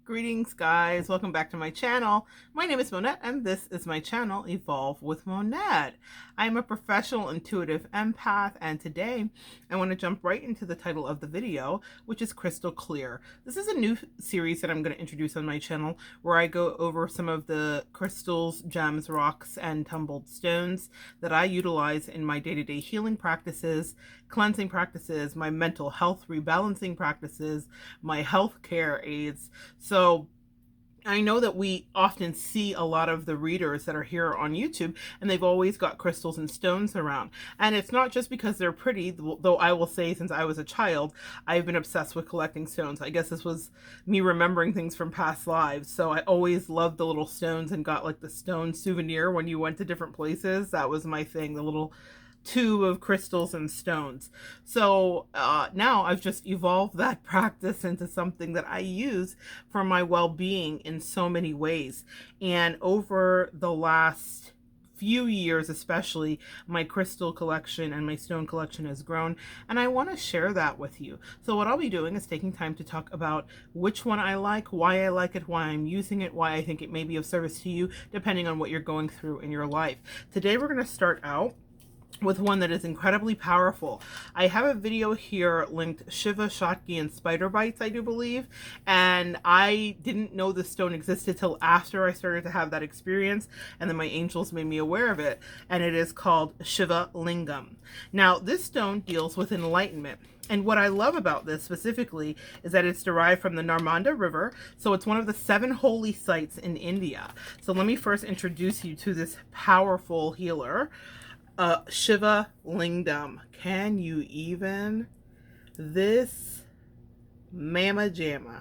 Greetings, guys. Welcome back to my channel. My name is Monette, and this is my channel, Evolve with Monette. I'm a professional intuitive empath, and today I want to jump right into the title of the video, which is Crystal Clear. This is a new series that I'm going to introduce on my channel where I go over some of the crystals, gems, rocks, and tumbled stones that I utilize in my day-to-day healing practices, cleansing practices, my mental health rebalancing practices, my healthcare aids. So I know that we often see a lot of the readers that are here on YouTube, and they've always got crystals and stones around. And it's not just because they're pretty, though I will say since I was a child, I've been obsessed with collecting stones. I guess this was me remembering things from past lives. So I always loved the little stones and got like the stone souvenir when you went to different places. That was my thing, the little tube of crystals and stones. So now I've just evolved that practice into something that I use for my well-being in so many ways. And over the last few years especially, my crystal collection and my stone collection has grown, and I want to share that with you. So what I'll be doing is taking time to talk about which one I like, why I like it, why I'm using it, why I think it may be of service to you, depending on what you're going through in your life. Today we're going to start out with one that is incredibly powerful. I have a video here linked, Shiva Shakti and Spider Bites, I do believe, and I didn't know this stone existed till after I started to have that experience, and then my angels made me aware of it, and it is called Shiva Lingam. Now, this stone deals with enlightenment. And what I love about this specifically is that it's derived from the Narmada River. So it's one of the 7 holy sites in India. So let me first introduce you to this powerful healer. Shiva Lingam. Can you even? This mama jamma.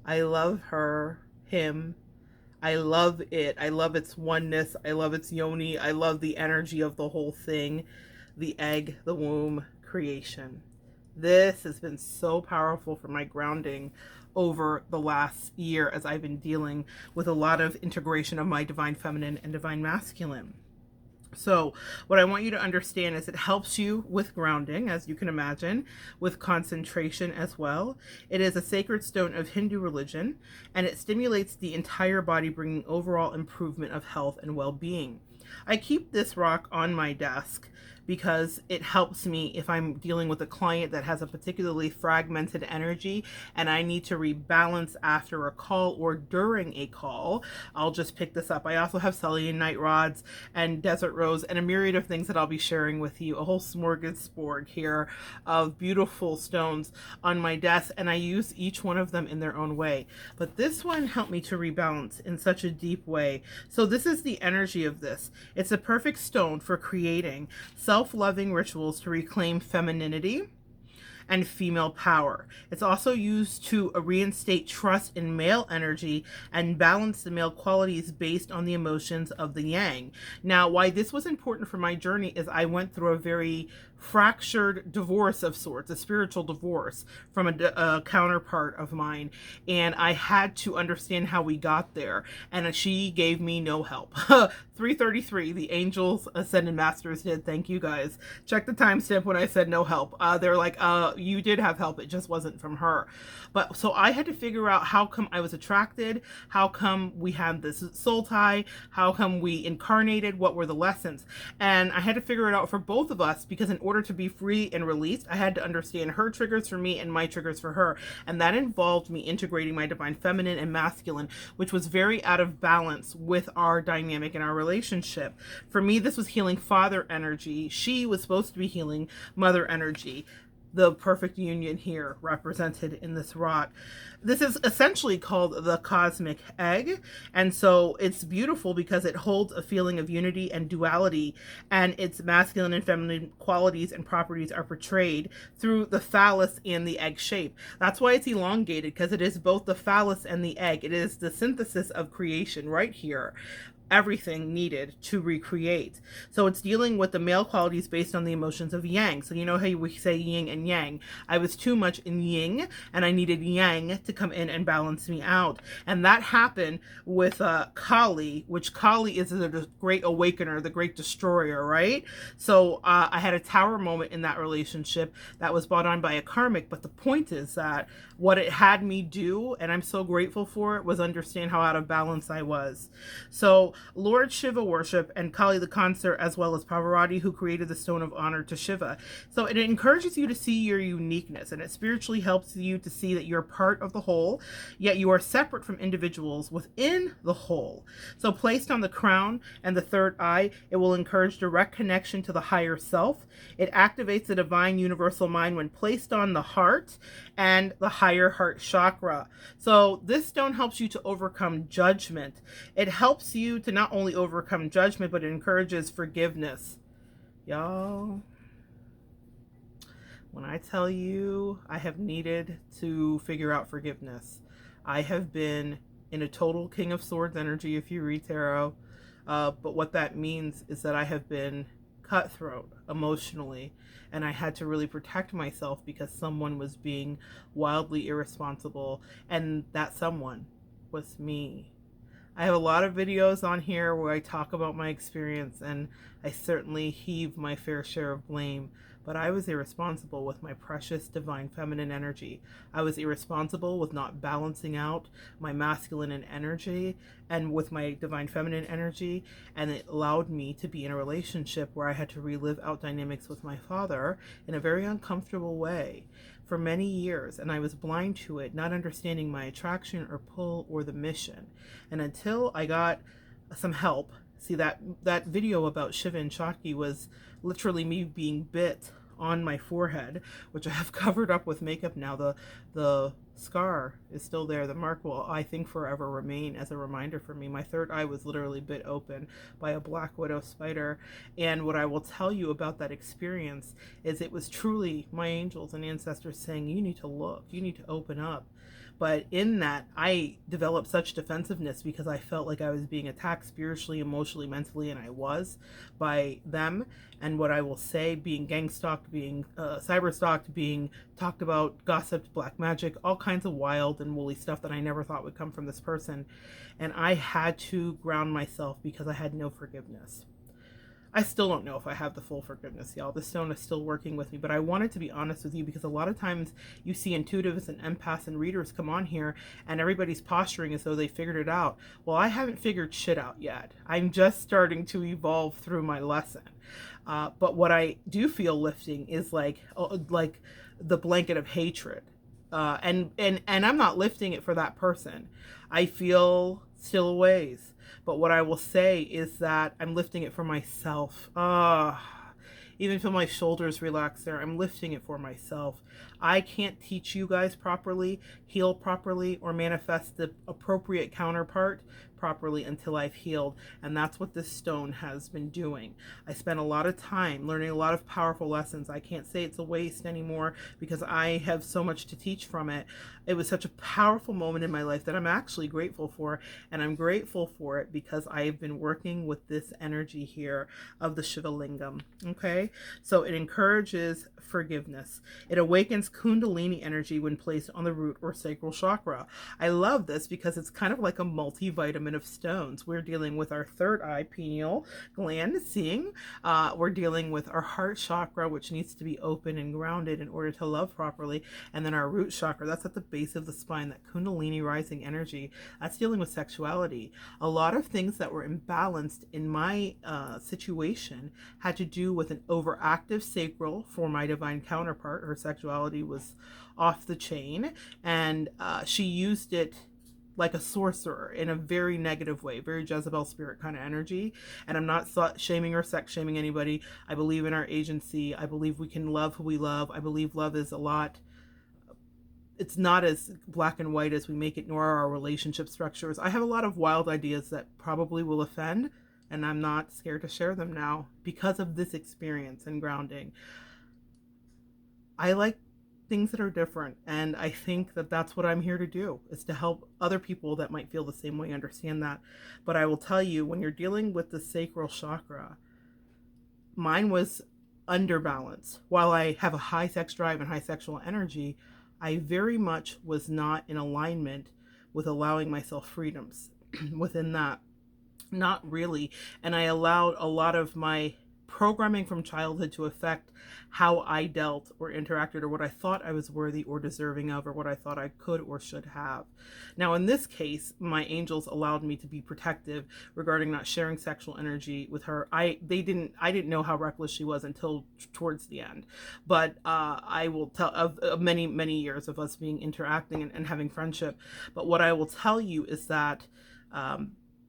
I love her, him. I love it. I love its oneness. I love its yoni. I love the energy of the whole thing. The egg, the womb, creation. This has been so powerful for my grounding over the last year as I've been dealing with a lot of integration of my divine feminine and divine masculine. So what I want you to understand is it helps you with grounding, as you can imagine, with concentration as well. It is a sacred stone of Hindu religion, and it stimulates the entire body, bringing overall improvement of health and well-being. I keep this rock on my desk because it helps me if I'm dealing with a client that has a particularly fragmented energy and I need to rebalance after a call or during a call. I'll just pick this up. I also have selenite rods and desert rose and a myriad of things that I'll be sharing with you, a whole smorgasbord here of beautiful stones on my desk, and I use each one of them in their own way. But this one helped me to rebalance in such a deep way. So this is the energy of this. It's a perfect stone for creating self-loving rituals to reclaim femininity and female power. It's also used to reinstate trust in male energy and balance the male qualities based on the emotions of the yang. Now, why this was important for my journey is I went through a very fractured divorce of sorts, a spiritual divorce from a counterpart of mine, and I had to understand how we got there, and she gave me no help. 333, the angels, ascended masters did. Thank you guys. Check the timestamp when I said no help. They're like, you did have help, it just wasn't from her. But so I had to figure out how come I was attracted, how come we had this soul tie, how come we incarnated, what were the lessons, and I had to figure it out for both of us, because in order to be free and released, I had to understand her triggers for me and my triggers for her, and that involved me integrating my divine feminine and masculine, which was very out of balance with our dynamic in our relationship. For me, this was healing father energy. She was supposed to be healing mother energy. The perfect union here represented in this rock. This is essentially called the cosmic egg, and so it's beautiful because it holds a feeling of unity and duality, and its masculine and feminine qualities and properties are portrayed through the phallus and the egg shape. That's why it's elongated, because it is both the phallus and the egg. It is the synthesis of creation right here. everything needed to recreate. So it's dealing with the male qualities based on the emotions of yang. So you know how we say yin and yang. I was too much in yin and I needed yang to come in and balance me out. And that happened with Kali, which Kali is the great awakener, the great destroyer, right? So I had a tower moment in that relationship that was brought on by a karmic. But the point is that what it had me do, and I'm so grateful for it, was understand how out of balance I was. So Lord Shiva worship and Kali the consort, as well as Parvati, who created the stone of honor to Shiva. So it encourages you to see your uniqueness, and it spiritually helps you to see that you're part of the whole, yet you are separate from individuals within the whole. So placed on the crown and the third eye, it will encourage direct connection to the higher self. It activates the divine universal mind when placed on the heart and the higher heart chakra. So this stone helps you to overcome judgment. It helps you to not only overcome judgment, but it encourages forgiveness. Y'all, when I tell you I have needed to figure out forgiveness, I have been in a total King of Swords energy if you read tarot. But what that means is that I have been cutthroat emotionally, and I had to really protect myself because someone was being wildly irresponsible, and that someone was me. I have a lot of videos on here where I talk about my experience, and I certainly heave my fair share of blame, but I was irresponsible with my precious divine feminine energy. I was irresponsible with not balancing out my masculine energy and with my divine feminine energy, and it allowed me to be in a relationship where I had to relive out dynamics with my father in a very uncomfortable way for many years, and I was blind to it, not understanding my attraction or pull or the mission. And until I got some help, see that video about Shiva and Shakti was literally me being bit on my forehead, which I have covered up with makeup now. The scar is still there. The mark will, I think, forever remain as a reminder for me. My third eye was literally bit open by a black widow spider. And what I will tell you about that experience is it was truly my angels and ancestors saying, you need to look, you need to open up. But in that, I developed such defensiveness because I felt like I was being attacked spiritually, emotionally, mentally, and I was by them. And what I will say, being gang stalked, being cyber stalked, being talked about, gossiped, black magic, all kinds of wild and woolly stuff that I never thought would come from this person. And I had to ground myself because I had no forgiveness. I still don't know if I have the full forgiveness, y'all. This stone is still working with me, but I wanted to be honest with you because a lot of times you see intuitives and empaths and readers come on here and everybody's posturing as though they figured it out. Well, I haven't figured shit out yet. I'm just starting to evolve through my lesson. But what I do feel lifting is like the blanket of hatred. And I'm not lifting it for that person. I feel still ways. But what I will say is that I'm lifting it for myself. Even feel my shoulders relax there. I'm lifting it for myself. I can't teach you guys properly, heal properly, or manifest the appropriate counterpart properly until I've healed. And that's what this stone has been doing. I spent a lot of time learning a lot of powerful lessons. I can't say it's a waste anymore because I have so much to teach from it. It was such a powerful moment in my life that I'm actually grateful for. And I'm grateful for it because I've been working with this energy here of the Shiva Lingam. Okay? So it encourages forgiveness. It awakens Kundalini energy when placed on the root or sacral chakra. I love this because it's kind of like a multivitamin of stones. We're dealing with our third eye, pineal gland, seeing. We're dealing with our heart chakra, which needs to be open and grounded in order to love properly. And then our root chakra, that's at the base of the spine, that Kundalini rising energy. That's dealing with sexuality. A lot of things that were imbalanced in my situation had to do with an overactive sacral for my divine counterpart. Her sexuality was off the chain, and she used it like a sorcerer in a very negative way, very Jezebel spirit kind of energy. And I'm not shaming or sex shaming anybody. I believe in our agency. I believe we can love who we love. I believe love is a lot. It's not as black and white as we make it, nor are our relationship structures. I have a lot of wild ideas that probably will offend, and I'm not scared to share them now because of this experience and grounding. I like things that are different. And I think that that's what I'm here to do, is to help other people that might feel the same way understand that. But I will tell you, when you're dealing with the sacral chakra, mine was underbalanced. While I have a high sex drive and high sexual energy, I very much was not in alignment with allowing myself freedoms within that. Not really. And I allowed a lot of my programming from childhood to affect how I dealt or interacted, or what I thought I was worthy or deserving of, or what I thought I could or should have. Now, in this case, my angels allowed me to be protective regarding not sharing sexual energy with her. I didn't know how reckless she was until towards the end. But I will tell of many years of us being interacting and having friendship. But what I will tell you is that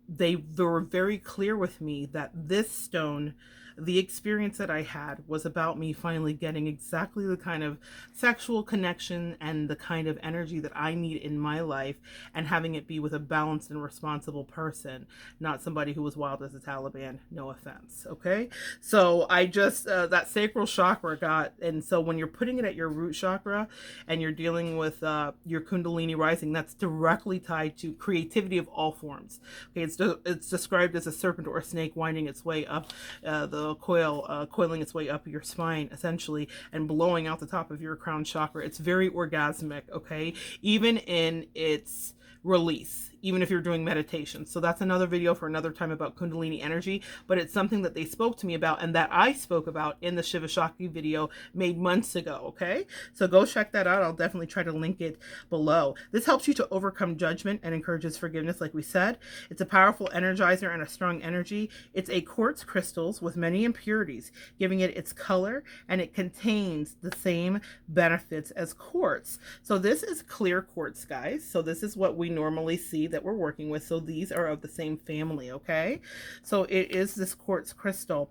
they were very clear with me that this stone, the experience that I had, was about me finally getting exactly the kind of sexual connection and the kind of energy that I need in my life, and having it be with a balanced and responsible person, not somebody who was wild as a Taliban. No offense. Okay. So I just, that sacral chakra got, and so when you're putting it at your root chakra and you're dealing with your Kundalini rising, that's directly tied to creativity of all forms. Okay. It's described as a serpent or a snake winding its way up the coiling its way up your spine, essentially, and blowing out the top of your crown chakra. It's very orgasmic, okay? Even in its release, even if you're doing meditation. So that's another video for another time about Kundalini energy, but it's something that they spoke to me about and that I spoke about in the Shiva Shakti video made months ago, okay? So go check that out. I'll definitely try to link it below. This helps you to overcome judgment and encourages forgiveness, like we said. It's a powerful energizer and a strong energy. It's a quartz crystals with many impurities, giving it its color, and it contains the same benefits as quartz. So this is clear quartz, guys. So this is what we normally see that we're working with. So these are of the same family, okay? So it is this quartz crystal.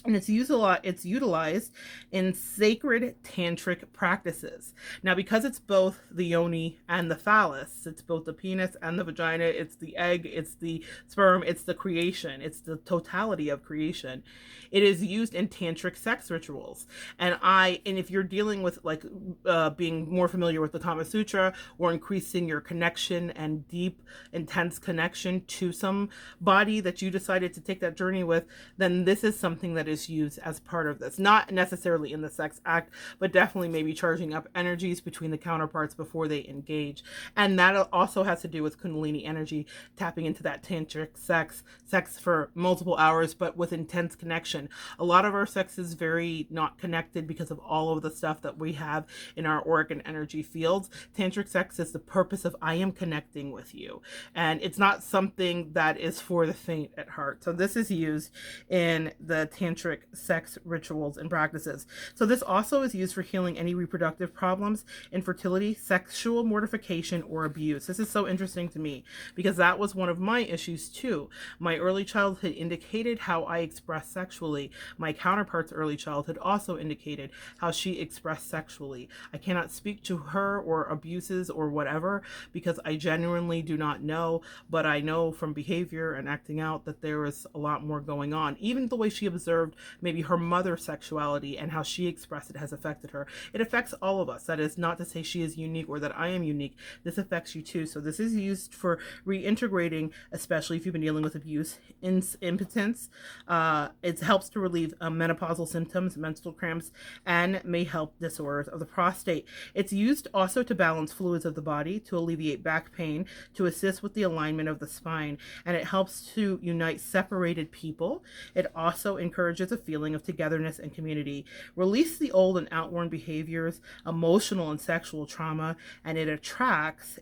And it's utilized in sacred tantric practices. Now, because it's both the yoni and the phallus, it's both the penis and the vagina, it's the egg, it's the sperm, it's the creation, it's the totality of creation. It is used in tantric sex rituals. And if you're dealing with like being more familiar with the Kama Sutra, or increasing your connection and deep, intense connection to somebody that you decided to take that journey with, then this is something that is used as part of this. Not necessarily in the sex act, but definitely maybe charging up energies between the counterparts before they engage. And that also has to do with Kundalini energy, tapping into that tantric sex for multiple hours, but with intense connection. A lot of our sex is very not connected because of all of the stuff that we have in our auric and energy fields. Tantric sex is the purpose of I am connecting with you. And it's not something that is for the faint at heart. So this is used in the tantric sex rituals and practices. So this also is used for healing any reproductive problems, infertility, sexual mortification, or abuse. This is so interesting to me because that was one of my issues too. My early childhood indicated how I expressed sexually. My counterpart's early childhood also indicated how she expressed sexually. I cannot speak to her or abuses or whatever because I genuinely do not know, but I know from behavior and acting out that there is a lot more going on. Even the way she observed maybe her mother's sexuality and how she expressed it has affected her. It affects all of us. That is not to say she is unique or that I am unique. This affects you too. So this is used for reintegrating, especially if you've been dealing with abuse, impotence. It helps to relieve menopausal symptoms, menstrual cramps, and may help disorders of the prostate. It's used also to balance fluids of the body, to alleviate back pain, to assist with the alignment of the spine, and it helps to unite separated people. It also encourages a feeling of togetherness and community, release the old and outworn behaviors, emotional and sexual trauma, and it attracts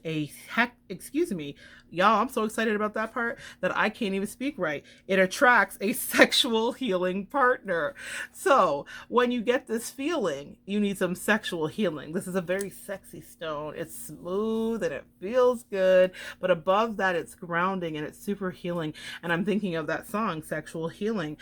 y'all, I'm so excited about that part that I can't even speak right. It attracts a sexual healing partner. So when you get this feeling, you need some sexual healing. This is a very sexy stone. It's smooth and it feels good, but above that, it's grounding and it's super healing. And I'm thinking of that song, Sexual Healing.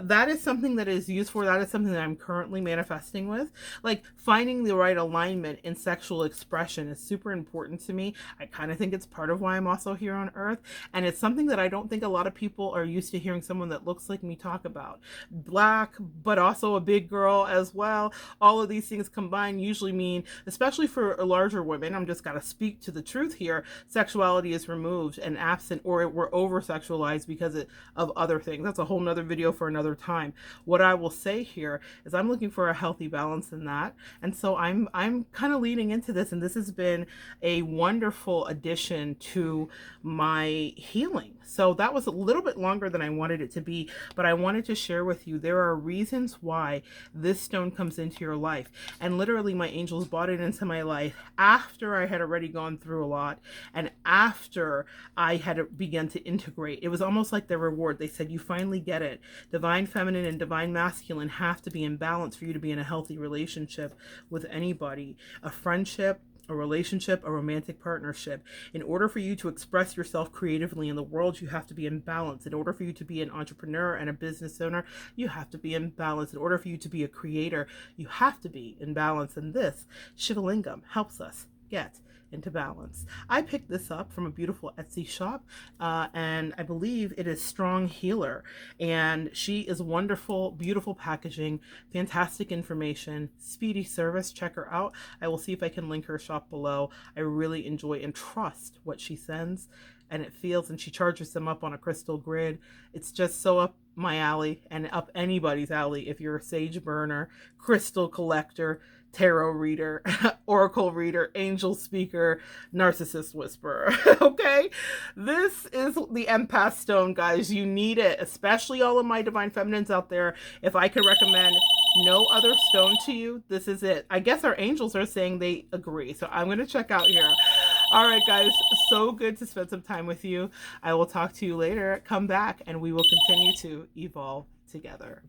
That is something that is used for, that is something that I'm currently manifesting with. Like finding the right alignment in sexual expression is super important to me. I kind of think it's part of why I'm also here on earth. And it's something that I don't think a lot of people are used to hearing someone that looks like me talk about. Black, but also a big girl as well. All of these things combined usually mean, especially for larger women, I'm just gotta speak to the truth here, sexuality is removed and absent, or we're over sexualized because of other things. That's a whole nother video for another time. What I will say here is I'm looking for a healthy balance in that. And so I'm kind of leading into this, and this has been a wonderful addition to my healing. So that was a little bit longer than I wanted it to be, but I wanted to share with you there are reasons why this stone comes into your life. And literally my angels brought it into my life after I had already gone through a lot and after I had begun to integrate. It was almost like their reward. They said, you finally get it. Divine feminine and divine masculine have to be in balance for you to be in a healthy relationship with anybody, a friendship, a relationship, a romantic partnership. In order for you to express yourself creatively in the world, you have to be in balance. In order for you to be an entrepreneur and a business owner, you have to be in balance. In order for you to be a creator, you have to be in balance. And this Shiva Lingam helps us get into balance. I picked this up from a beautiful Etsy shop, and I believe it is Strong Healer. And she is wonderful, beautiful packaging, fantastic information, speedy service. Check her out. I will see if I can link her shop below. I really enjoy and trust what she sends, and it feels, and she charges them up on a crystal grid. It's just so up my alley and up anybody's alley if you're a sage burner, crystal collector, tarot reader, oracle reader, angel speaker, narcissist whisperer. Okay, this is the empath stone, guys. You need it, especially all of my divine feminines out there. If I could recommend no other stone to you, this is it. I guess our angels are saying they agree, so I'm going to check out here. All right, guys, so good to spend some time with you. I will talk to you later. Come back and we will continue to evolve together.